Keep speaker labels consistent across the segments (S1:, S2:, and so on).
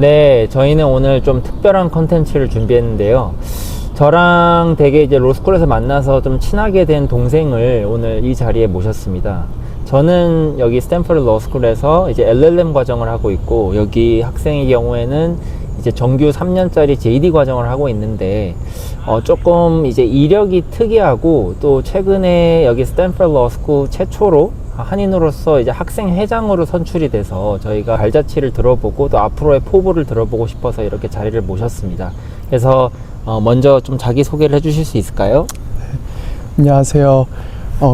S1: 네, 저희는 오늘 좀 특별한 컨텐츠를 준비했는데요. 저랑 되게 이제 로스쿨에서 만나서 좀 친하게 된 동생을 오늘 이 자리에 모셨습니다. 저는 여기 스탠퍼드 로스쿨에서 이제 LLM 과정을 하고 있고, 여기 학생의 경우에는 이제 정규 3년짜리 JD 과정을 하고 있는데, 조금 이제 이력이 특이하고, 또 최근에 여기 스탠퍼드 로스쿨 최초로 한인으로서 이제 학생 회장으로 선출이 돼서 저희가 발자취를 들어보고 또 앞으로의 포부를 들어보고 싶어서 이렇게 자리를 모셨습니다. 그래서 먼저 좀 자기 소개를 해주실 수 있을까요?
S2: 안녕하세요.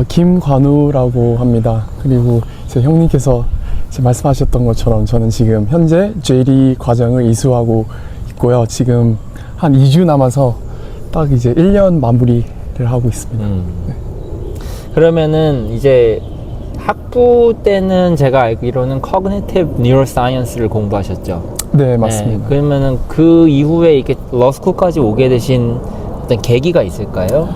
S2: 김관우라고 합니다. 그리고 이제 형님께서 이제 말씀하셨던 것처럼 저는 지금 현재 JD 과정을 이수하고 있고요. 지금 한 2주 남아서 딱 이제 1년 마무리를 하고 있습니다. 네.
S1: 그러면은 이제 학부 때는 제가 알기로는 Cognitive Neuroscience를 공부하셨죠?
S2: 네, 맞습니다.
S1: 네, 그러면은 그 이후에 이렇게 러스쿨까지 오게 되신 어떤 계기가 있을까요?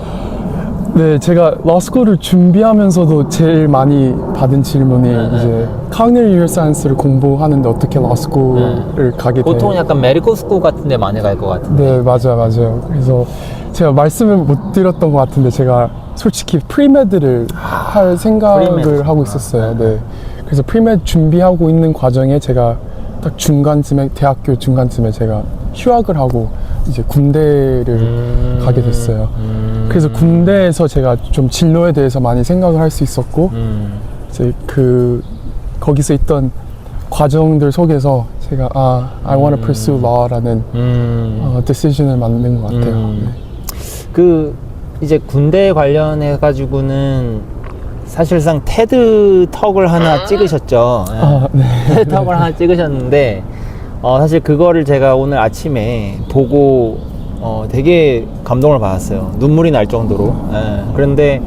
S2: 네, 제가 러스쿨을 준비하면서도 제일 많이 받은 질문이 이제 Cognitive Neuroscience를 공부하는데 어떻게 러스쿨을 가게 돼요?
S1: 보통 약간 메디컬 스쿨 같은 데 많이 갈 것 같은데.
S2: 네, 맞아요. 그래서 제가 말씀을 못 드렸던 것 같은데 제가 솔직히 프리메드를 할 생각을
S1: 프리메드.
S2: 하고 있었어요. 네. 그래서 프리메드 준비하고 있는 과정에 제가 딱 중간쯤에, 대학교 중간쯤에 제가 휴학을 하고 이제 군대를 가게 됐어요. 그래서 군대에서 제가 좀 진로에 대해서 많이 생각을 할 수 있었고, 이제 거기서 있던 과정들 속에서 제가 I want to pursue law라는 decision을 만든 것 같아요. 네.
S1: 이제 군대 관련해 가지고는 사실상 테드 턱을 하나 찍으셨죠.
S2: 네.
S1: 테드 턱을 하나 찍으셨는데 사실 그거를 제가 오늘 아침에 보고 되게 감동을 받았어요. 눈물이 날 정도로. 그런데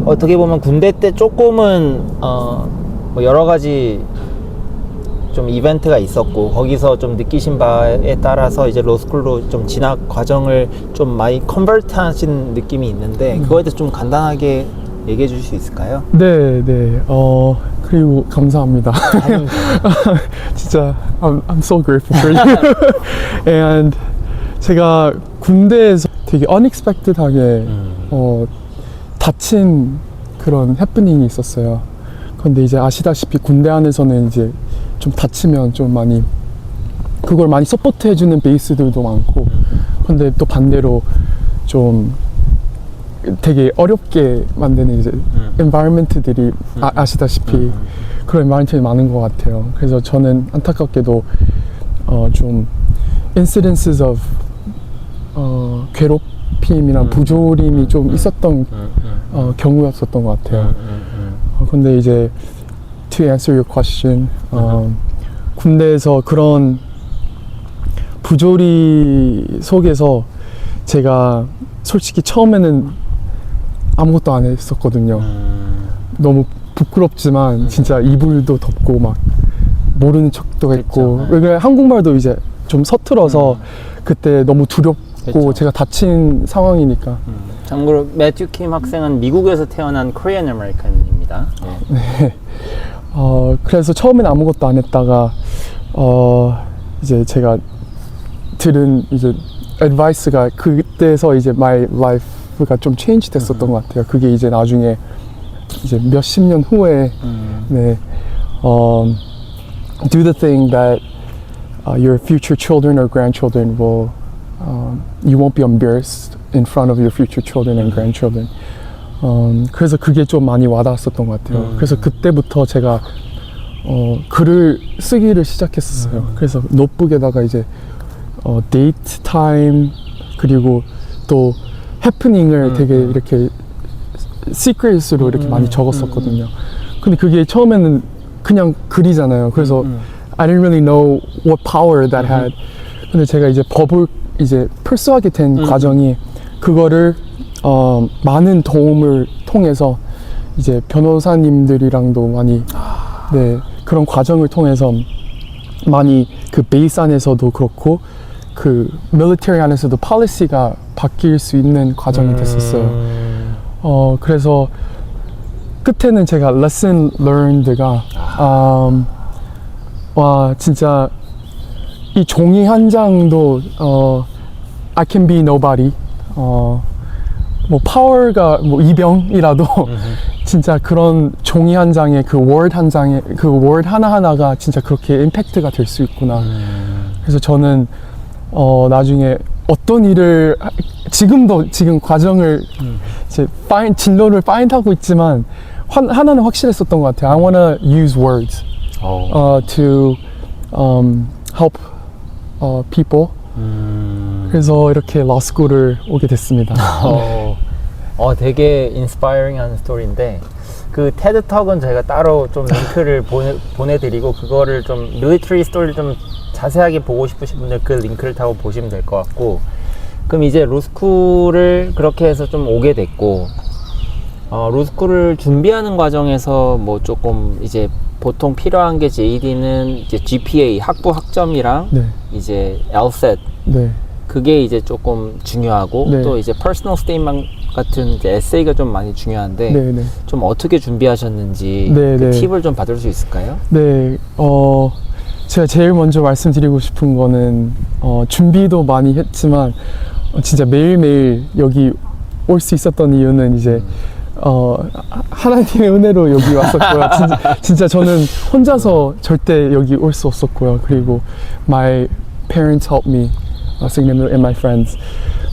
S1: 어떻게 보면 군대 때 조금은 뭐 여러 가지 좀 이벤트가 있었고, 거기서 좀 느끼신 바에 따라서 이제 로스쿨로 좀 진학 과정을 좀 많이 컨버트 하신 느낌이 있는데, 그거에 대해서 좀 간단하게 얘기해 주실 수 있을까요?
S2: 네. 그리고 감사합니다. 진짜 I'm so grateful for you. And 제가 군대에서 되게 unexpected하게 다친 그런 해프닝이 있었어요. 근데 이제 아시다시피 군대 안에서는 이제 좀 다치면 좀 많이 그걸 많이 서포트 해주는 베이스들도 많고, 근데 또 반대로 좀 되게 어렵게 만드는 이제 environment들이 아시다시피 그런 environment이 많은 것 같아요. 그래서 저는 안타깝게도 좀 incidences of 괴롭힘이랑 부조림이 좀 있었던 경우였었던 것 같아요. 근데 이제 to answer your question, 군대에서 그런 부조리 속에서 제가 솔직히 처음에는 아무것도 안 했었거든요. 너무 부끄럽지만 진짜 이불도 덮고 막 모르는 척도 했고, 왜 한국말도 이제 좀 서툴어서 그때 너무 두렵고, 그쵸. 제가 다친 상황이니까.
S1: 참고로 매튜 킴 학생은 미국에서 태어난 코리안 아메리칸입니다.
S2: 네. 그래서 처음엔 아무것도 안 했다가 이제 제가 들은 이제 advice가 그때서 이제 my life가 좀 change 됐었던 것 같아요. 그게 이제 나중에 이제 몇십 년 후에 네, do the thing that your future children or grandchildren will you won't be embarrassed in front of your future children and grandchildren. 그래서 그게 좀 많이 와닿았었던 것 같아요. 그래서 그때부터 제가 글을 쓰기를 시작했었어요. 그래서 노트북에다가 이제 데이트 타임, 그리고 또 해프닝을 되게 이렇게 시크릿으로 이렇게 많이 적었었거든요. 근데 그게 처음에는 그냥 글이잖아요. 그래서 I didn't really know what power that had. 근데 제가 이제 법을 이제 풀수하게 된 과정이 그거를 많은 도움을 통해서 이제 변호사님들이랑도 많이 네, 그런 과정을 통해서 많이 그 베이스 안에서도 그렇고 그 밀리터리 안에서도 policy가 바뀔 수 있는 과정이 됐었어요. 그래서 끝에는 제가 lesson learned가 와 진짜 이 종이 한 장도 I can be nobody 뭐 파워가 뭐 이병이라도 진짜 그런 종이 한 장에 그 워드 한 장에 그 워드 하나하나가 진짜 그렇게 임팩트가 될 수 있구나. 그래서 저는 나중에 어떤 일을 지금 과정을 이제 진로를 파인드하고 있지만 하나는 확실했었던 것 같아요. I wanna use words to help people. 그래서 이렇게 러스쿨을 오게 됐습니다.
S1: 되게 인스파이링한 스토리인데 그 테드톡은 저희가 따로 좀 링크를 보내드리고 그거를 좀 밀리터리 스토리를 좀 자세하게 보고 싶으신 분들 그 링크를 타고 보시면 될 것 같고 그럼 이제 로스쿨을 그렇게 해서 좀 오게 됐고 로스쿨을 준비하는 과정에서 뭐 조금 이제 보통 필요한 게 JD는 이제 GPA 학부 학점이랑
S2: 네.
S1: 이제 LSAT
S2: 네.
S1: 그게 이제 조금 중요하고
S2: 네.
S1: 또 이제 퍼스널 스테이트먼트 같은 이제 에세이가 좀 많이 중요한데
S2: 네, 네.
S1: 좀 어떻게 준비하셨는지
S2: 네,
S1: 그
S2: 네.
S1: 팁을 좀 받을 수 있을까요?
S2: 네, 제가 제일 먼저 말씀드리고 싶은 거는 준비도 많이 했지만 진짜 매일매일 여기 올 수 있었던 이유는 이제 하나님의 은혜로 여기 왔었고요. 진짜 저는 혼자서 절대 여기 올 수 없었고요. 그리고 my parents helped me significantly and my friends.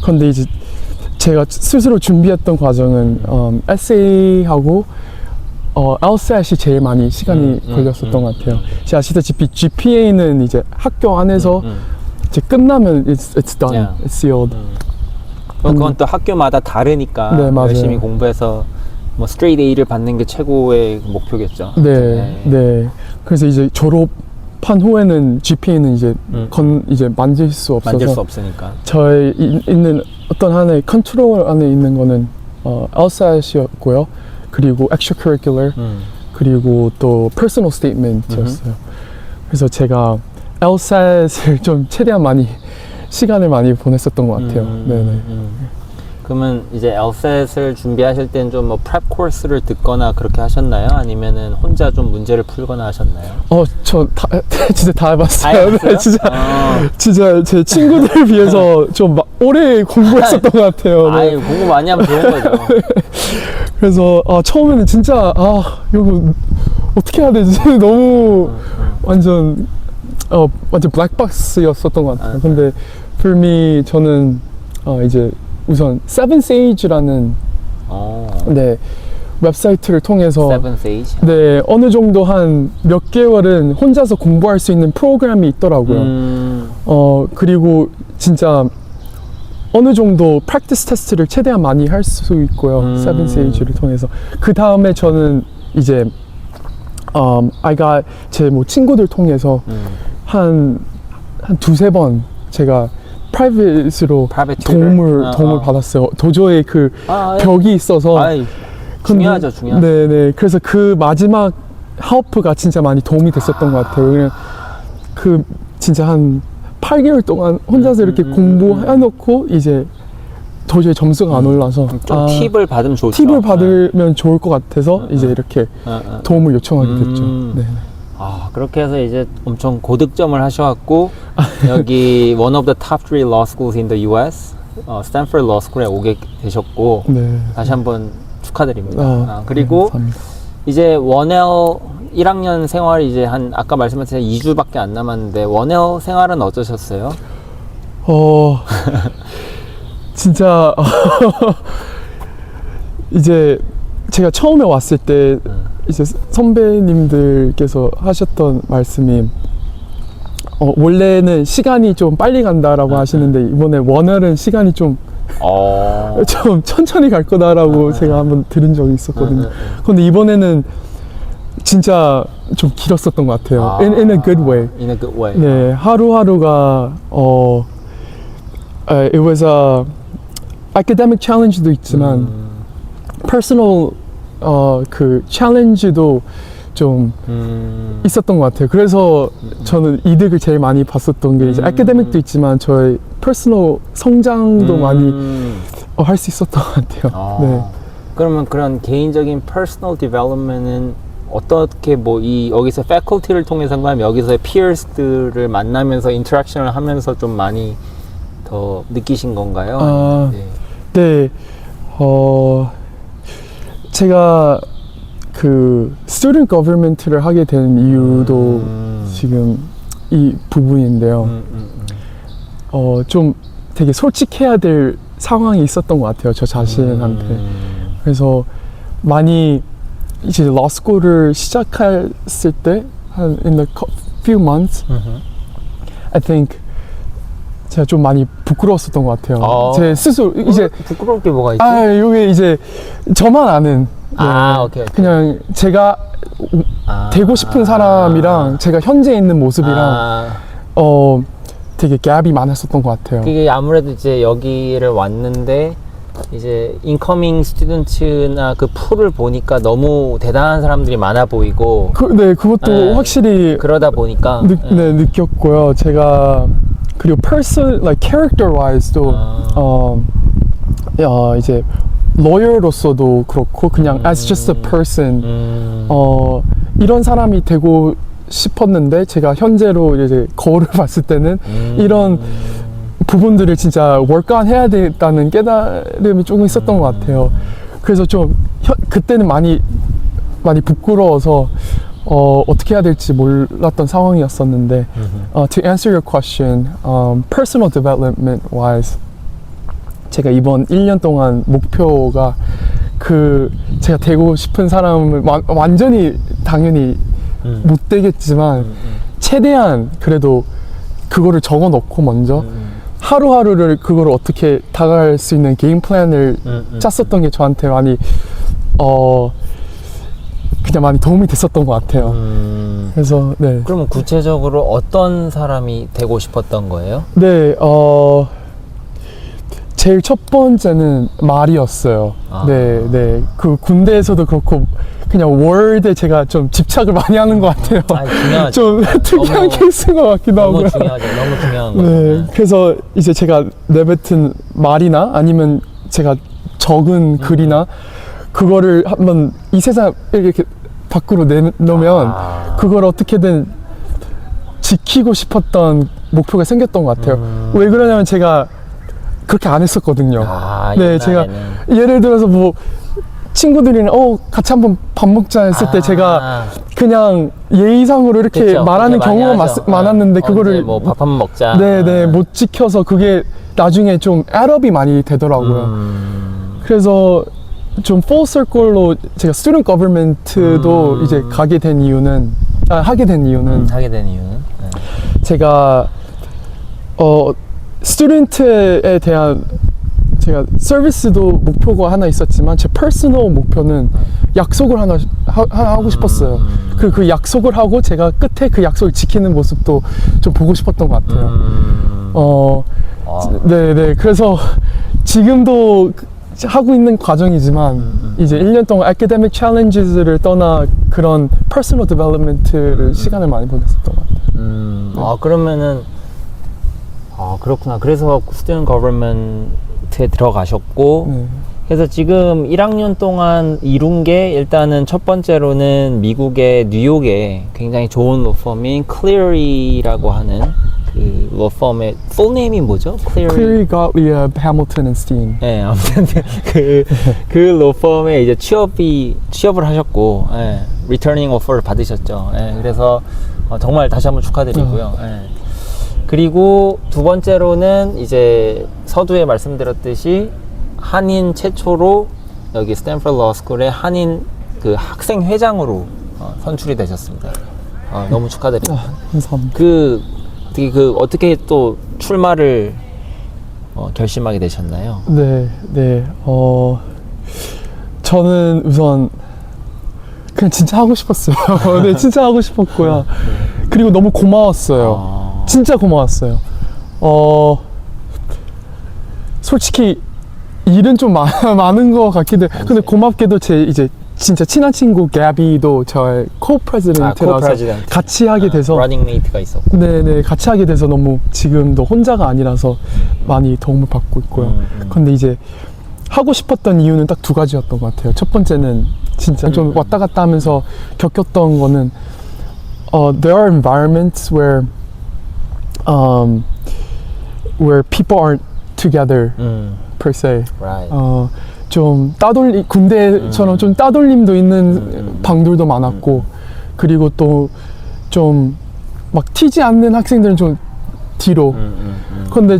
S2: 그런데 이제 제가 스스로 준비했던 과정은 에세이하고 LSAT이 제일 많이 시간이 걸렸었던 것 같아요. 제가 아시다시피 GPA는 이제 학교 안에서 이제 끝나면 it's done,
S1: Yeah.
S2: it's sealed.
S1: 그건 또 학교마다 다르니까
S2: 네, 맞아요.
S1: 열심히 공부해서 뭐 스트레이트 A를 받는 게 최고의 목표겠죠.
S2: 네, 네. 그래서 이제 졸업한 후에는 GPA는 이제 이제 만질 수 없어서
S1: 만질 수 없으니까.
S2: 저의 있는 어떤 하나의 컨트롤 안에 있는 거는 LSAT이었고요. 그리고 extracurricular 그리고 또 personal statement였어요. 그래서 제가 LSAT을 좀 최대한 많이 시간을 많이 보냈었던 것 같아요. 네네.
S1: 그러면 이제 LSAT을 준비하실 때는 좀 뭐 프랩 코스를 듣거나 그렇게 하셨나요? 아니면은 혼자 좀 문제를 풀거나 하셨나요?
S2: 저 진짜 다 해봤어요.
S1: 다 해봤어요?
S2: 진짜 제 친구들에 비해서 좀 오래 공부했었던 것 같아요. 네.
S1: 아유, 공부 많이 하면 좋은 거죠.
S2: 그래서 처음에는 진짜 이거 어떻게 해야 되지? 너무 완전 블랙박스였었던 것 같아요. 근데 for me 저는 이제 우선 Seven Sage라는 네 웹사이트를 통해서
S1: Seven Sage.
S2: 네 어느 정도 한 몇 개월은 혼자서 공부할 수 있는 프로그램이 있더라고요. 그리고 진짜 어느 정도 프랙티스 테스트를 최대한 많이 할 수 있고요. Seven Sage를 통해서 그 다음에 저는 이제 제 뭐 친구들 통해서 한 두세 번 제가 프라이빗으로 도움을 받았어요. 도저히 그 벽이 있어서.
S1: 중요하죠, 중요하죠.
S2: 네네. 그래서 그 마지막 헬프가 진짜 많이 도움이 됐었던 것 같아요. 그냥 그 진짜 한 8개월 동안 혼자서 이렇게 공부해놓고 이제 도저히 점수가 안 올라서
S1: 좀 팁을 받으면 좋죠.
S2: 팁을 받으면 좋을 것 같아서 이제 이렇게 도움을 요청하게 됐죠. 네.
S1: 그렇게 해서 이제 엄청 고득점을 하셔갖고 여기 one of the top 3 law schools in the US, 스탠퍼드 law school에 오게 되셨고
S2: 네.
S1: 다시 한번 축하드립니다. 그리고
S2: 감사합니다.
S1: 이제 원L 1학년 생활이 이제 아까 말씀하신 2주밖에 안 남았는데 원L 생활은 어떠셨어요?
S2: 진짜 이제 제가 처음에 왔을 때 이제 선배님들께서 하셨던 말씀이 원래는 시간이 좀 빨리 간다라고 하시는데 이번에 원활은 시간이 좀 천천히 갈 거다라고 제가 한번 들은 적이 있었거든요. 근데 이번에는 진짜 좀 길었었던 것 같아요. In a good way.
S1: In a good way.
S2: 네, 하루하루가 it was a academic challenge도 있지만 personal 그 챌린지도 좀 있었던 것 같아요. 그래서 저는 이득을 제일 많이 봤었던 게 이제 아카데믹도 있지만 저의 퍼스널 성장도 많이 할 수 있었던 것 같아요. 네.
S1: 그러면 그런 개인적인 퍼스널 디벨롭먼트는 어떻게 뭐 이 여기서 패컬티를 통해서인가 여기서의 피어스들을 만나면서 인터랙션을 하면서 좀 많이 더 느끼신 건가요?
S2: 아,
S1: 네.
S2: 네, 제가 그 student government를 하게 된 이유도 지금 이 부분인데요. 좀 되게 솔직해야 될 상황이 있었던 것 같아요, 저 자신한테. 그래서 많이 이제 러스쿨을 시작했을 때 한 in the few months, I think 제가 좀 많이 부끄러웠었던 것 같아요. 제 스스로 이제
S1: 부끄러울 게 뭐가 있지?
S2: 이게 이제 저만 아는
S1: 오케이.
S2: 그냥 제가 되고 싶은 사람이랑 제가 현재 있는 모습이랑 되게 갭이 많았었던 것 같아요.
S1: 그게 아무래도 이제 여기를 왔는데 이제 인커밍 스튜던트나 그 풀을 보니까 너무 대단한 사람들이 많아 보이고
S2: 네, 그것도
S1: 네.
S2: 확실히
S1: 그러다 보니까
S2: 느꼈고요. 제가 그리고 person, like character wise도 이제 lawyer로서도 그렇고 그냥 as just a person 이런 사람이 되고 싶었는데 제가 현재로 이제 거울을 봤을 때는 이런 부분들을 진짜 work on 해야 되겠다는 깨달음이 조금 있었던 것 같아요. 그래서 좀 그때는 많이 부끄러워서 어떻게 해야 될지 몰랐던 상황이었었는데 to answer your question, personal development wise 제가 이번 1년 동안 목표가 그 제가 되고 싶은 사람을 완전히 당연히 못 되겠지만 최대한 그래도 그거를 적어 놓고 먼저 하루하루를 그거를 어떻게 다가갈 수 있는 게임 플랜을 짰었던 게 저한테 많이 그냥 많이 도움이 됐었던 것 같아요. 그래서 네.
S1: 그러면 구체적으로 어떤 사람이 되고 싶었던 거예요?
S2: 네, 제일 첫 번째는 말이었어요. 네. 그 군대에서도 그렇고 그냥 월드에 제가 좀 집착을 많이 하는 것 같아요.
S1: 중요하죠.
S2: 좀 특이한 케이스인 것 같기도 하고요.
S1: 너무 중요하죠. 너무 중요한
S2: 네,
S1: 거죠.
S2: 그래서 이제 제가 내뱉은 말이나 아니면 제가 적은 글이나 그거를 한번 이 세상에 이렇게 밖으로 내놓으면 그걸 어떻게든 지키고 싶었던 목표가 생겼던 것 같아요. 왜 그러냐면 제가 그렇게 안 했었거든요. 네, 제가 예를 들어서 뭐 친구들이랑 같이 한번 밥 먹자 했을 때 제가 그냥 예의상으로 이렇게
S1: 그쵸,
S2: 말하는
S1: 그렇게 많이
S2: 경우가
S1: 하죠.
S2: 많았는데 그거를
S1: 뭐 밥 한번 먹자.
S2: 네네 못 지켜서 그게 나중에 좀 애럽이 많이 되더라고요. 그래서 좀 full circle로 제가 student government도 이제 하게 된 이유는
S1: 하게 된 이유는 네.
S2: 제가 스튜던트에 대한 제가 서비스도 목표가 하나 있었지만 제 퍼스널 목표는 약속을 하나 하고 싶었어요. 그 약속을 하고 제가 끝에 그 약속을 지키는 모습도 좀 보고 싶었던 것 같아요. 네네. 그래서 지금도 하고 있는 과정이지만 이제 1년 동안 academic challenges를 떠나 그런 personal development를 시간을 많이 보냈었던 것 같아요.
S1: 그러면은 그렇구나. 그래서 student government에 들어가셨고 그래서 지금 1학년 동안 이룬 게 일단은 첫 번째로는 미국의 뉴욕에 굉장히 좋은 로펌인 클리어리라고 하는 그 로펌의 full name이 뭐죠?
S2: Cleary, Gottlieb, Hamilton and Steen.
S1: 네, 아무튼 그 로펌에 이제 취업을 하셨고, 리터닝 오퍼를 받으셨죠. 그래서 정말 다시 한번 축하드리고요. 그리고 두 번째로는 이제 서두에 말씀드렸듯이 한인 최초로 여기 스탠퍼드 러스쿨의 한인 그 학생 회장으로 선출이 되셨습니다. 너무 축하드립니다.
S2: 감사합니다.
S1: 어떻게 또 출마를 결심하게 되셨나요?
S2: 네. 저는 우선 그냥 진짜 하고 싶었어요. 네, 진짜 하고 싶었고요. 그리고 너무 고마웠어요. 진짜 고마웠어요. 솔직히 일은 좀 많은 것 같기도 해요. 근데 고맙게도 제 이제 진짜 친한 친구 가비도 저의 co-president라서 같이 하게 돼서
S1: 러닝메이트가 있었고
S2: 네네 같이 하게 돼서 너무 지금도 혼자가 아니라서 많이 도움을 받고 있고요. 근데 이제 하고 싶었던 이유는 딱 두 가지였던 것 같아요. 첫 번째는 진짜 좀 왔다 갔다 하면서 겪었던 거는 there are environments where people aren't together per se.
S1: Right.
S2: 좀 군대처럼 좀 따돌림도 있는 방들도 많았고, 그리고 또 좀 막 튀지 않는 학생들은 좀 뒤로. 근데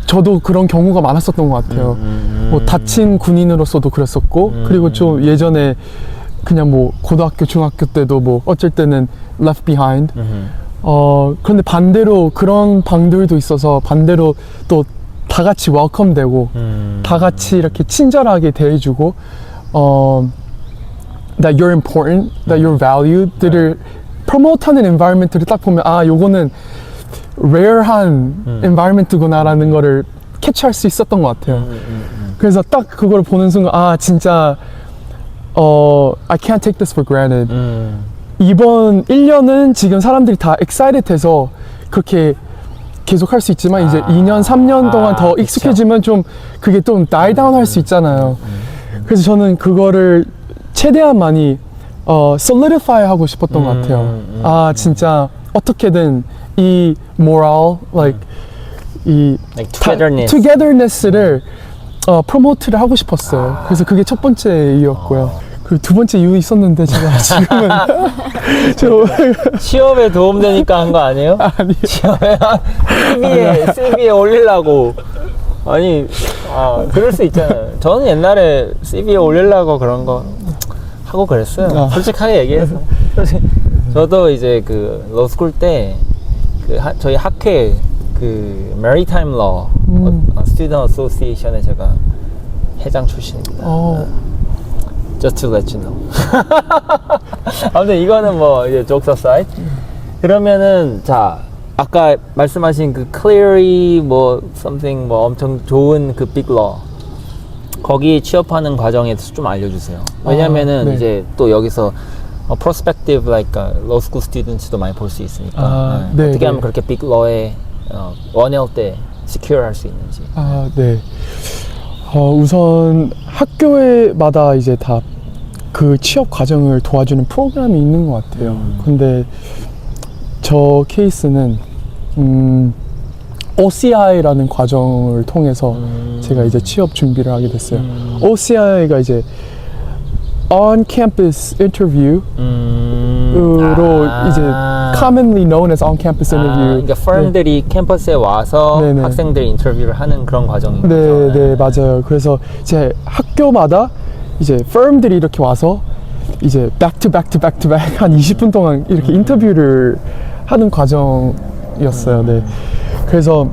S2: 저도 그런 경우가 많았었던 것 같아요. 뭐 다친 군인으로서도 그랬었고, 그리고 좀 예전에 그냥 뭐 고등학교, 중학교 때도 뭐 어쩔 때는 left behind. 그런데 반대로 그런 방들도 있어서 반대로 또 다 같이 웰컴 되고 다 같이 이렇게 친절하게 대해주고 that you're important, that you're valued들을 프로모트하는 environment를 딱 보면 아 요거는 rare한 environment구나라는 거를 캐치할 수 있었던 것 같아요. 그래서 딱 그걸 보는 순간 아 진짜 I can't take this for granted. 이번 1년은 지금 사람들이 다 excited 돼서 그렇게 계속 할 수 있지만 이제 2년, 3년 동안 더 익숙해지면 좀 그게 좀 die down 할 수 있잖아요. 그래서 저는 그거를 최대한 많이 solidify 하고 싶었던 것 같아요. 아 진짜 어떻게든 이 moral, like togetherness를 프로모트를 하고 싶었어요. 그래서 그게 첫 번째 이유였고요. 그 두 번째 이유 있었는데 제가 지금은
S1: 취업에 도움되니까 한 거 아니에요?
S2: 아니
S1: CV에 올리려고. 아니, 그럴 수 있잖아요. 저는 옛날에 CV에 올리려고 그런 거 하고 그랬어요. 솔직하게 얘기해서. 저도 이제 그 로스쿨 때 저희 학회 그 Maritime Law Student Association에 제가 회장 출신입니다. Just to let you know. 아무튼 이거는 뭐 이제 jokes aside. 그러면은 자 아까 말씀하신 그 clearly 뭐 something 뭐 엄청 좋은 그 big law 거기 취업하는 과정에 대해서 좀 알려주세요. 왜냐면은
S2: 네.
S1: 이제 또 여기서 prospective like law school students도 많이 볼 수 있으니까
S2: 네,
S1: 어떻게
S2: 네.
S1: 하면 그렇게 big law에 원할 때 secure 할 수 있는지.
S2: 네. 우선 학교마다 이제 다 그 취업 과정을 도와주는 프로그램이 있는 것 같아요. 근데 저 케이스는 OCI라는 과정을 통해서 제가 이제 취업 준비를 하게 됐어요. OCI가 이제 on-campus interview로 이제 commonly known as on-campus interview.
S1: 그러니까 firm들이 캠퍼스에 와서
S2: 네네.
S1: 학생들 인터뷰를 하는 그런 과정인 거죠.
S2: 네, 맞아요. 그래서 이제 학교마다 이제 firm들이 이렇게 와서 이제 back to back 한 20분 동안 이렇게 인터뷰를 하는 과정이었어요. 네. 그래서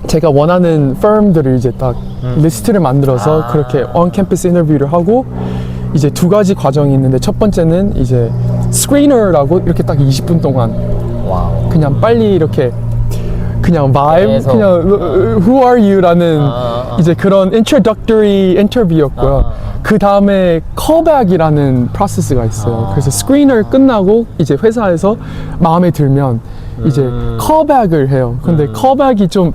S2: 제가 원하는 firm들을 이제 딱 리스트를 만들어서 그렇게 on-campus 인터뷰를 하고 이제 두 가지 과정이 있는데 첫 번째는 이제 screener라고 이렇게 딱 20분 동안
S1: 와우.
S2: 그냥 빨리 이렇게 그냥 vibe,
S1: 계속.
S2: 그냥 who are you라는 이제 그런 introductory 인터뷰였고요. 그 다음에 callback이라는 프로세스가 있어요. 그래서 screener 끝나고 이제 회사에서 마음에 들면 이제 callback을 해요. 근데 callback이 좀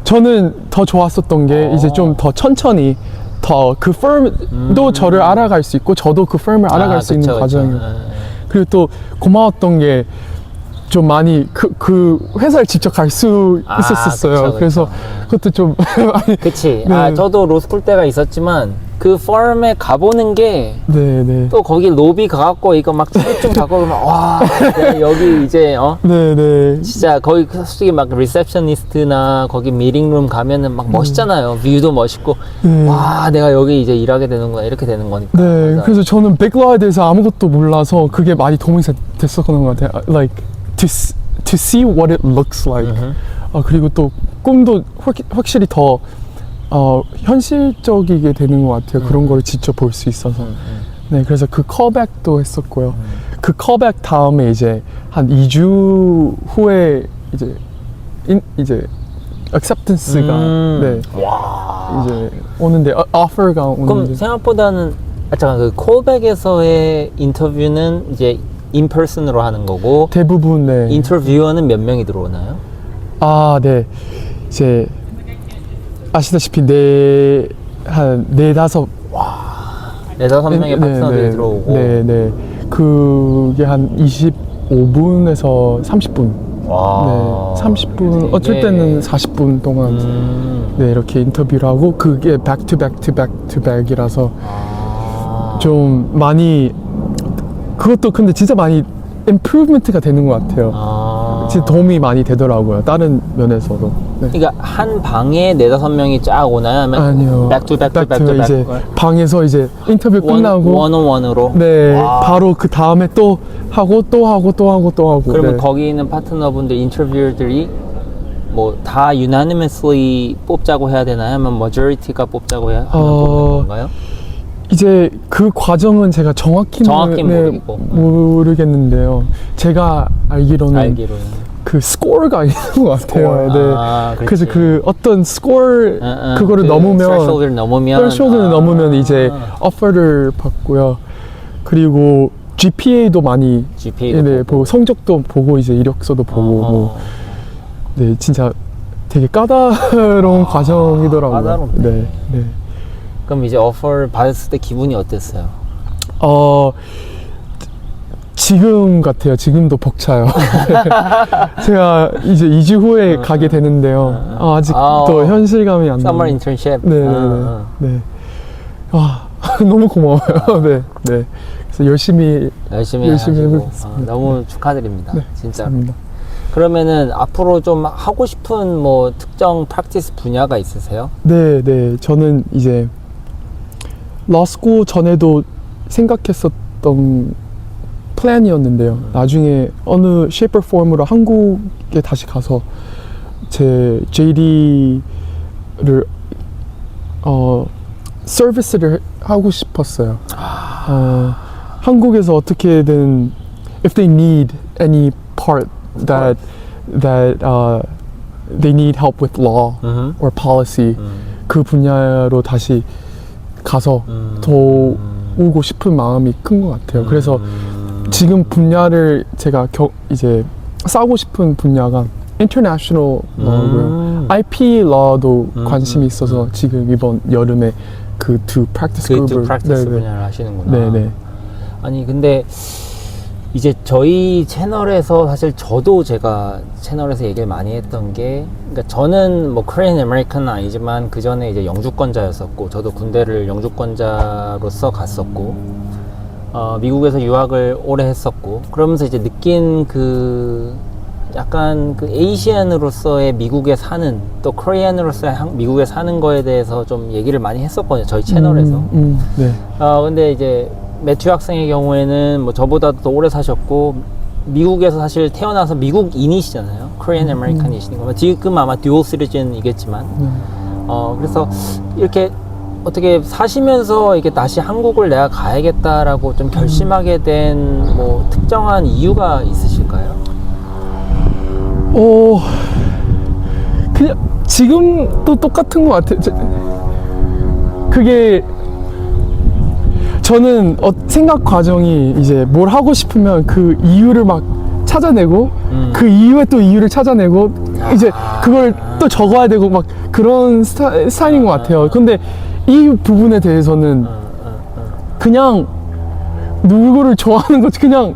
S2: 저는 더 좋았었던 게 이제 좀 더 천천히 더 그 firm도 저를 알아갈 수 있고 저도 그 firm을 알아갈 수 있는 과정이에요. 그리고 또 고마웠던 게 좀 많이 그 회사를 직접 갈 수 있었어요.
S1: 그쵸.
S2: 그래서 그것도 좀 많이
S1: 그치.
S2: 네.
S1: 저도 로스쿨 때가 있었지만 그 펌에 가보는 게
S2: 네.
S1: 또 거기 로비 가갖고 이거 막 좀 가고 그러면 와 내가 여기 이제
S2: 네.
S1: 진짜 거기 솔직히 막 리셉셔니스트나 거기 미팅룸 가면은 막 멋있잖아요. 뷰도 멋있고 와 내가 여기 이제 일하게 되는구나 이렇게 되는 거니까.
S2: 네.
S1: 맞아.
S2: 그래서 저는 백라에 대해서 아무것도 몰라서 그게 많이 도움이 됐었던 것 같아요. Like to see what it looks like. 그리고 또 꿈도 확실히 더 현실적이게 되는 것 같아요. 그런 거를 직접 볼 수 있어서. 네, 그래서 그 컬백도 했었고요. 그 컬백 다음에 이제 한 2주 후에 이제 acceptance가 네,
S1: 와.
S2: 이제 오는데 offer가
S1: 그럼
S2: 오는데
S1: 생각보다는 잠깐 그 콜백에서의 인터뷰는 이제 인퍼슨으로 하는 거고
S2: 대부분 네.
S1: 인터뷰어는 몇 명이 들어오나요?
S2: 네. 이제 아시다시피 한 4-5
S1: 4-5 명의 파트너들이 들어오고.
S2: 네. 그게 한 25분에서 30분.
S1: 와.
S2: 네, 30분, 어쩔
S1: 이게-
S2: 때는 40분 동안 네, 이렇게 인터뷰를 하고 그게 back-to-back-to-back-to-back이라서 좀 많이 그것도 근데 진짜 많이 improvement가 되는 것 같아요. 진짜 도움이 많이 되더라고요. 다른 면에서도. 네.
S1: 그러니까 한 방에 4-5명이 쫙 오나요? 아니면
S2: 아니요.
S1: 백투백투백투백
S2: 이제 방에서 이제 인터뷰 끝나고
S1: 원온원으로.
S2: 네,
S1: 와.
S2: 바로 그 다음에 또 하고 또 하고 또 하고 또 하고.
S1: 그러면
S2: 네.
S1: 거기 있는 파트너분들 인터뷰들이 뭐 다 unanimously 뽑자고 해야 되나요? 아니면 majority가 뽑자고 해야 하는 건가요?
S2: 이제 그 과정은 제가 정확히는
S1: 모르겠고.
S2: 모르겠는데요. 제가 알기로는 그 스코어가 있는 것 같아요. 네. 그래서 그 어떤 스코어 그거를 넘으면
S1: threshold를
S2: 넘으면 이제 오퍼를 받고요. 그리고 GPA도 많이
S1: GPA도
S2: 네, 보고 성적도 보고 이제 이력서도 보고 뭐, 네 진짜 되게 까다로운 과정이더라고요.
S1: 까다롭네.
S2: 네.
S1: 그럼 이제 오퍼를 받았을 때 기분이 어땠어요?
S2: 지금 같아요. 지금도 벅차요. 제가 이제 2주 후에 가게 되는데요. 아직도 현실감이 안 나요.
S1: Summer internship.
S2: 네. 와, 너무 고마워요. 네. 그래서 열심히
S1: 해가지고.
S2: 해보겠습니다.
S1: 너무 축하드립니다.
S2: 네,
S1: 진짜.
S2: 감사합니다.
S1: 그러면은 앞으로 좀 하고 싶은 뭐 특정 프랙티스 분야가 있으세요?
S2: 네. 저는 이제 러스쿨 전에도 생각했었던 플랜이었는데요. 나중에 어느 쉐이퍼 폼으로 한국에 다시 가서 제 JD를 서비스를 하고 싶었어요. 한국에서 어떻게든 if they need any part that they need help with law or policy 그 분야로 다시 가서 더 오고 싶은 마음이 큰 것 같아요. 그래서 지금 분야를 제가 이제 싸고 싶은 분야가 international law고요. IP law도 관심이 있어서 지금 이번 여름에 그 두 practice group을
S1: 분야를 하시는구나.
S2: 네.
S1: 아니 근데 이제 저희 채널에서 사실 저도 제가 채널에서 얘기를 많이 했던 게, 그러니까 저는 뭐 Korean American은 아니지만 그 전에 이제 영주권자였었고, 저도 군대를 영주권자로서 갔었고, 미국에서 유학을 오래 했었고, 그러면서 이제 느낀 그 약간 그 에이시안으로서의 미국에 사는, 또 코리안으로서의 미국에 사는 거에 대해서 좀 얘기를 많이 했었거든요, 저희 채널에서.
S2: 네.
S1: 근데 이제 매튜 학생의 경우에는 뭐 저보다도 더 오래 사셨고, 미국에서 사실 태어나서 미국인이시잖아요. Korean American이시니까. 지금 아마 듀얼 시리즌이겠지만. 그래서 이렇게 어떻게 사시면서 이렇게 다시 한국을 내가 가야겠다라고 좀 결심하게 된 뭐 특정한 이유가 있으실까요?
S2: 그냥 지금도 똑같은 것 같아요. 그게 저는 생각 과정이 이제 뭘 하고 싶으면 그 이유를 막 찾아내고 그 이유에 또 이유를 찾아내고 이제 그걸 또 적어야 되고 막 그런 스타일인 것 같아요. 근데 이 부분에 대해서는 그냥 누구를 좋아하는 거지, 그냥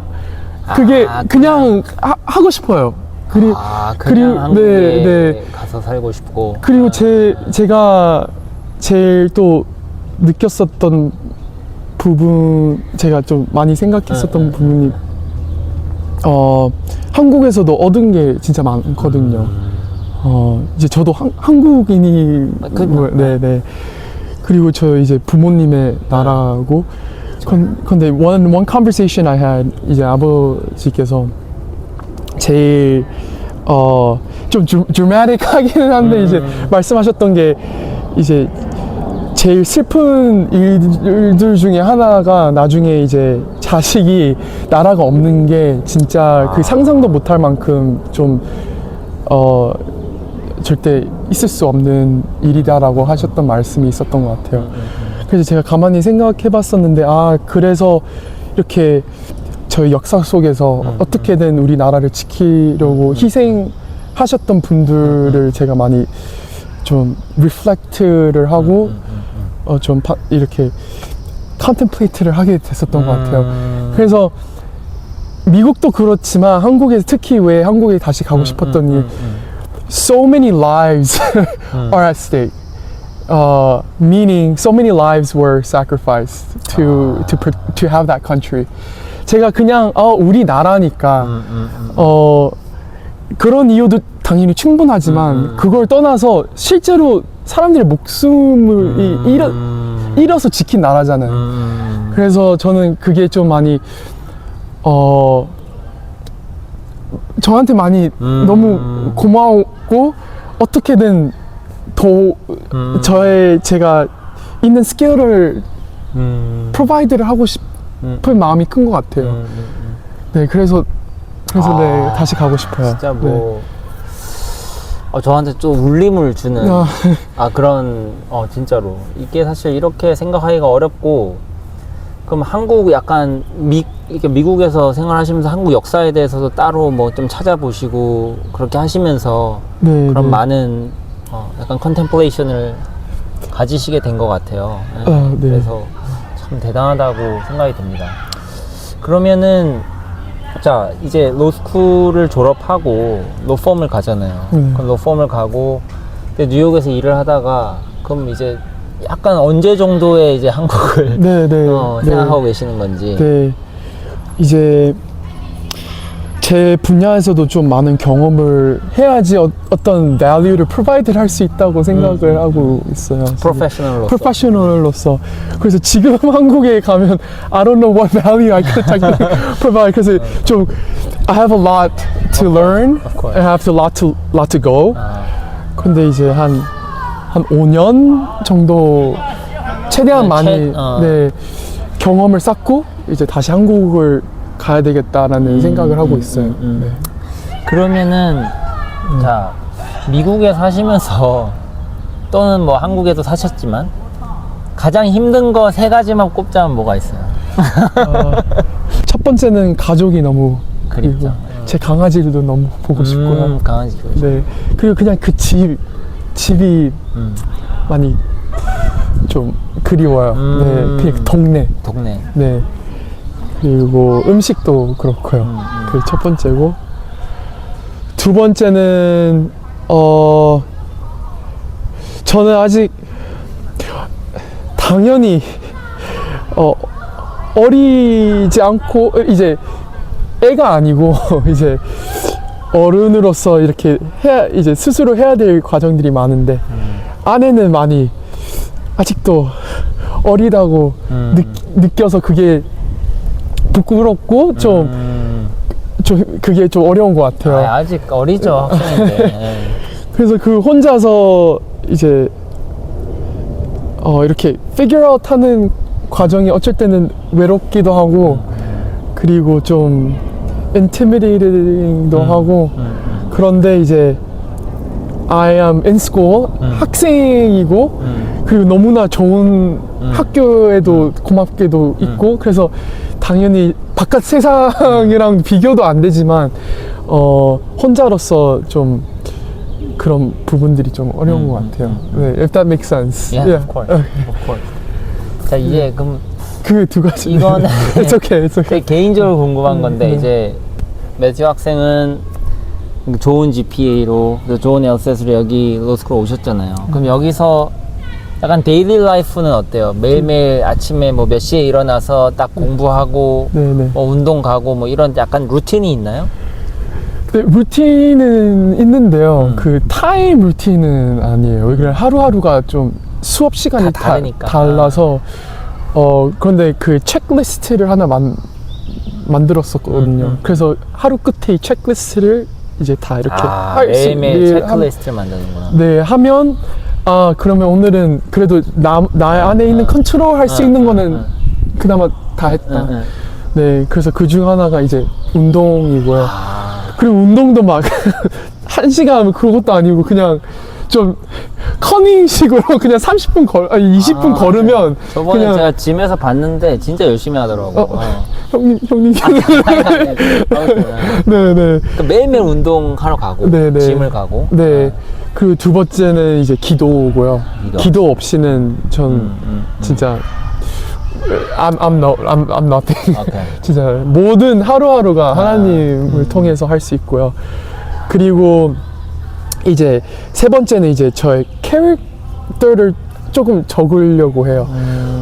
S2: 그게 그냥 하고 싶어요. 그리고
S1: 한국에 가서 살고 싶고.
S2: 그리고 제가 제일 또 느꼈었던 부분, 제가 좀 많이 생각했었던 부분이 한국에서도 얻은 게 진짜 많거든요. 이제 저도 한국인이 네. 그리고 저 이제 부모님의 나라고. 근데 one conversation I had, 이제 아버지께서 제일 좀 드라마틱하기는 한데 이제 말씀하셨던 게, 이제 제일 슬픈 일들 중에 하나가 나중에 이제 자식이 나라가 없는 게 진짜 그 상상도 못할 만큼 좀 절대 있을 수 없는 일이다라고 하셨던 말씀이 있었던 것 같아요. 그래서 제가 가만히 생각해 봤었는데, 그래서 이렇게 저희 역사 속에서 어떻게든 우리나라를 지키려고 희생하셨던 분들을 제가 많이 좀 리플렉트를 하고 이렇게 컨템플레이트를 하게 됐었던 것 같아요. 그래서 미국도 그렇지만 한국에 특히 왜 한국에 다시 가고 싶었더니 so many lives are at stake. Meaning so many lives were sacrificed to have that country. 제가 그냥 우리나라니까 그런 이유도 당연히 충분하지만 그걸 떠나서 실제로 사람들의 목숨을 잃어서 지킨 나라잖아요. 그래서 저는 그게 좀 많이 저한테 많이 너무 고마웠고 어떻게든 더 제가 있는 스킬을 프로바이드를 하고 싶은 마음이 큰 것 같아요. 네, 그래서 네, 다시 가고 싶어요.
S1: 진짜 뭐 저한테 좀 울림을 주는 그런 진짜로 이게 사실 이렇게 생각하기가 어렵고, 그럼 한국 약간 이렇게 미국에서 생활하시면서 한국 역사에 대해서도 따로 뭐 좀 찾아보시고 그렇게 하시면서
S2: 네,
S1: 그런
S2: 네.
S1: 많은 약간 컨템플레이션을 가지시게 된 것 같아요.
S2: 네.
S1: 그래서 참 대단하다고 생각이 듭니다. 그러면은 자, 이제 로스쿨을 졸업하고 로펌을 가잖아요. 그럼 로펌을 가고 근데 뉴욕에서 일을 하다가 그럼 이제 약간 언제 정도에 이제 한국을
S2: 네,
S1: 생각하고 계시는 건지.
S2: 네, 이제 제 분야에서도 좀 많은 경험을 해야지 어떤 value를 provide를 할 수 있다고 생각을 하고 있어요. 프로페셔널로서. 그래서 지금 한국에 가면 I don't know what value I could provide. 그래서 좀 I have a lot to learn. I have a lot to go. 근데 이제 한 5년 정도 최대한 많이 네, 경험을 쌓고 이제 다시 한국을 가야 되겠다라는 생각을 하고 있어요. 네.
S1: 그러면은 자, 미국에 사시면서 또는 뭐 한국에도 사셨지만 가장 힘든 거 3가지만 꼽자면 뭐가 있어요?
S2: 첫 번째는 가족이 너무
S1: 그립죠.
S2: 그리고 제 강아지들도 너무 보고 싶고요.
S1: 강아지 보고 싶고.
S2: 네. 그리고 그냥 그 집이 많이 좀 그리워요. 네. 그냥 그 동네. 네. 그리고 음식도 그렇고요. 그게 첫 번째고, 두 번째는 저는 아직 당연히 어리지 않고 이제 애가 아니고 이제 어른으로서 이렇게 이제 스스로 해야 될 과정들이 많은데 아내는 많이 아직도 어리다고 느껴서 그게 부끄럽고 좀 그게 좀 어려운 것 같아요.
S1: 아직 어리죠, 학생인데.
S2: 그래서 그 혼자서 이제 이렇게 figure out 하는 과정이 어쩔 때는 외롭기도 하고 그리고 좀 intimidating도 하고 그런데 이제 I am in school 학생이고 그리고 너무나 좋은 학교에도 고맙게도 있고 그래서 당연히 바깥 세상이랑 비교도 안 되지만 혼자로서 좀 그런 부분들이 좀 어려운 것 같아요. 네, if that makes sense.
S1: Yeah, of course. Of course. 자, 이제 그럼
S2: 그 두 가지.
S1: 이거는
S2: it's okay, it's okay.
S1: 되게 개인적으로 궁금한 건데 이제 매튜 학생은 좋은 GPA로 좋은 LSAT으로 여기 로스쿨 오셨잖아요. 그럼 여기서 약간 데일리 라이프는 어때요? 매일매일 아침에 뭐 몇 시에 일어나서 딱 공부하고 뭐 운동 가고 뭐 이런 약간 루틴이 있나요?
S2: 네, 루틴은 있는데요. 그 타임 루틴은 아니에요. 그냥 하루하루가 좀 수업 시간이
S1: 다르니까.
S2: 달라서 그런데 그 체크리스트를 하나 만들었었거든요. 그래서 하루 끝에 이 체크리스트를 이제 다 이렇게
S1: 매일매일 체크리스트를 만드는구나.
S2: 네, 하면 그러면 오늘은 그래도 나 안에 있는 컨트롤 할 수 있는 거는 그나마 다 했다. 네, 그래서 그 중 하나가 이제 운동이고요. 그리고 운동도 막 1시간 그것도 아니고 그냥 좀 커닝식으로 그냥 30분 20분 걸으면
S1: 저번에
S2: 그냥
S1: 제가 짐에서 봤는데 진짜 열심히 하더라고.
S2: 형님. 네네.
S1: 그러니까 매일매일 운동하러 가고,
S2: 네네.
S1: 짐을 가고.
S2: 네. 그리고 두 번째는 이제 기도고요. 기도 없이는 전 진짜 I'm nothing.
S1: 오케이.
S2: 진짜 모든 하루하루가 하나님을 통해서 할 수 있고요. 그리고 이제 세 번째는 이제 저의 캐릭터를 조금 적으려고 해요.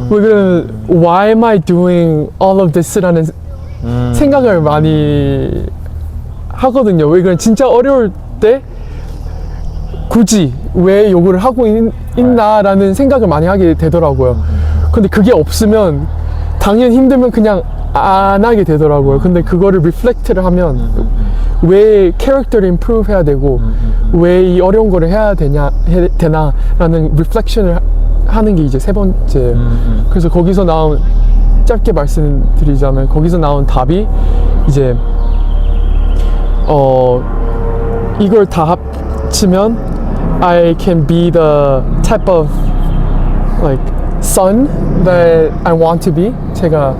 S2: 왜냐면 Why am I doing all of this라는 생각을 많이 하거든요. 왜냐면 진짜 어려울 때 굳이 왜 요구를 하고 있나라는 생각을 많이 하게 되더라고요. 근데 그게 없으면 당연히 힘들면 그냥 안 하게 되더라고요. 근데 그거를 리플렉트를 하면 왜 캐릭터를 임프루브 해야 되고 왜 이 어려운 거를 해야 되나라는 리플렉션을 하는 게 이제 세 번째. 그래서 거기서 나온, 짧게 말씀드리자면 거기서 나온 답이 이제 이걸 다 합치면 I can be the type of like son that I want to be. 제가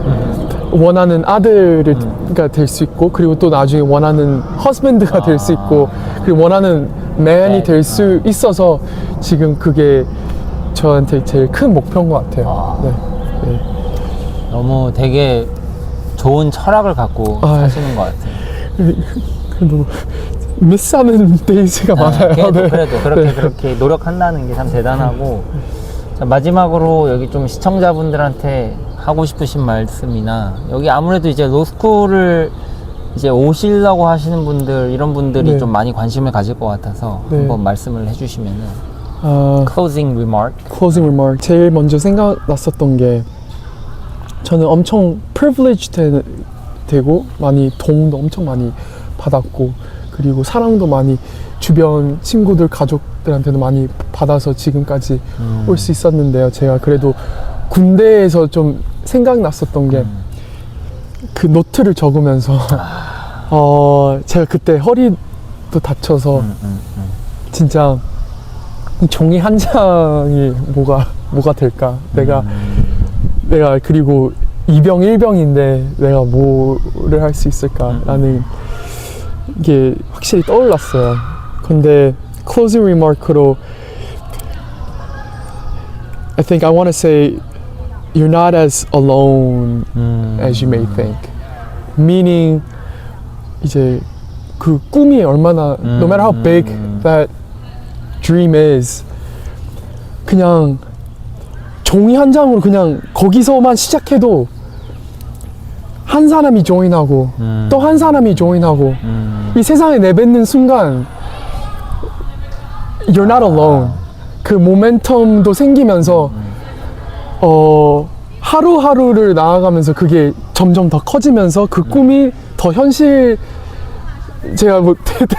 S2: 원하는 아들가 될 수 있고, 그리고 또 나중에 원하는 husband가 될 수 있고, 그리고 원하는 man이 될 수 있어서 지금 그게 저한테 제일 큰 목표인 것 같아요. 네. 네.
S1: 너무 되게 좋은 철학을 갖고 사시는 것 같아요.
S2: 그래도 미스하는 데이즈가 많아요.
S1: 그래도,
S2: 네.
S1: 그렇게
S2: 네.
S1: 그렇게 노력한다는 게 참 대단하고. 자, 마지막으로 여기 좀 시청자분들한테 하고 싶으신 말씀이나, 여기 아무래도 이제 로스쿨을 이제 오시려고 하시는 분들, 이런 분들이
S2: 네.
S1: 좀 많이 관심을 가질 것 같아서
S2: 네.
S1: 한번 말씀을 해주시면은. closing remark.
S2: closing remark. 제일 먼저 생각났었던 게, 저는 엄청 privileged 되고 많이 도움도 엄청 많이 받았고, 그리고 사랑도 많이 주변 친구들 가족들한테도 많이 받아서 지금까지 올 수 있었는데요. 제가 그래도 군대에서 좀 생각났었던 게 그 노트를 적으면서 제가 그때 허리도 다쳐서 진짜 이 종이 한 장이 뭐가 될까? 내가 그리고 2병 1병인데 내가 뭐를 할 수 있을까라는 게 확실히 떠올랐어요. 근데 closing remark로 I think I want to say you're not as alone as you may think. Meaning 이제 그 꿈이 얼마나 no matter how big that dream is, 그냥 종이 한 장으로 그냥 거기서만 시작해도 한 사람이 조인하고 또 한 사람이 조인하고 이 세상에 내뱉는 순간 you're not alone. 그 모멘텀도 생기면서 하루하루를 나아가면서 그게 점점 더 커지면서 그 꿈이 더 현실, 제가 뭐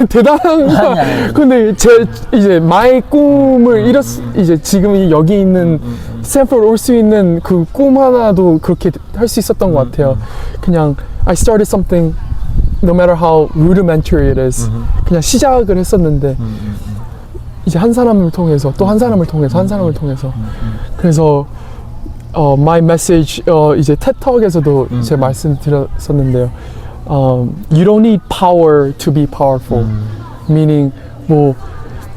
S2: 대단한 거 근데 제 이제 마의 꿈을 이제 지금 여기 있는 스탠포드 올 수 있는 그 꿈 하나도 그렇게 할 수 있었던 것 같아요. 그냥 I started something no matter how rudimentary it is. 그냥 시작을 했었는데 이제 한 사람을 통해서 또 한 사람을 통해서 한 사람을 통해서 그래서 my message 이제 TEDtalk에서도 제가 말씀드렸었는데요. You don't need power to be powerful. Meaning 뭐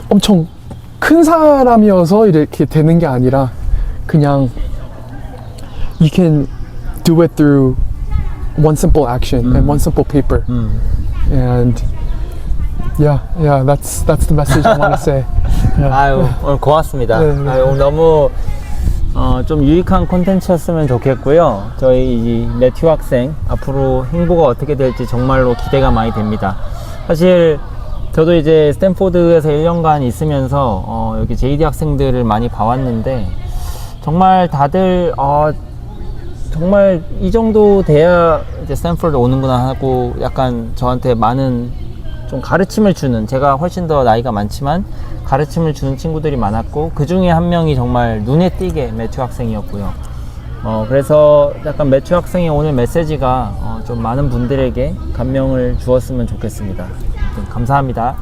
S2: 엄청 큰 사람이어서 이렇게 되는 게 아니라 그냥 you can do it through one simple action and one simple paper. And yeah, that's the message I want to say. Yeah.
S1: 아유, 오늘 고맙습니다.
S2: 네, 네.
S1: 아유, 오늘 너무 좀 유익한 콘텐츠였으면 좋겠고요. 저희 이 매튜 학생 앞으로 행보가 어떻게 될지 정말로 기대가 많이 됩니다. 사실 저도 이제 스탠포드에서 1년간 있으면서 여기 JD 학생들을 많이 봐왔는데 정말 다들 정말 이 정도 돼야 이제 스탠포드 오는구나 하고 약간 저한테 많은 좀 가르침을 주는, 제가 훨씬 더 나이가 많지만 가르침을 주는 친구들이 많았고 그 중에 한 명이 정말 눈에 띄게 매튜 학생이었고요. 그래서 약간 매튜 학생의 오늘 메시지가 좀 많은 분들에게 감명을 주었으면 좋겠습니다. 감사합니다.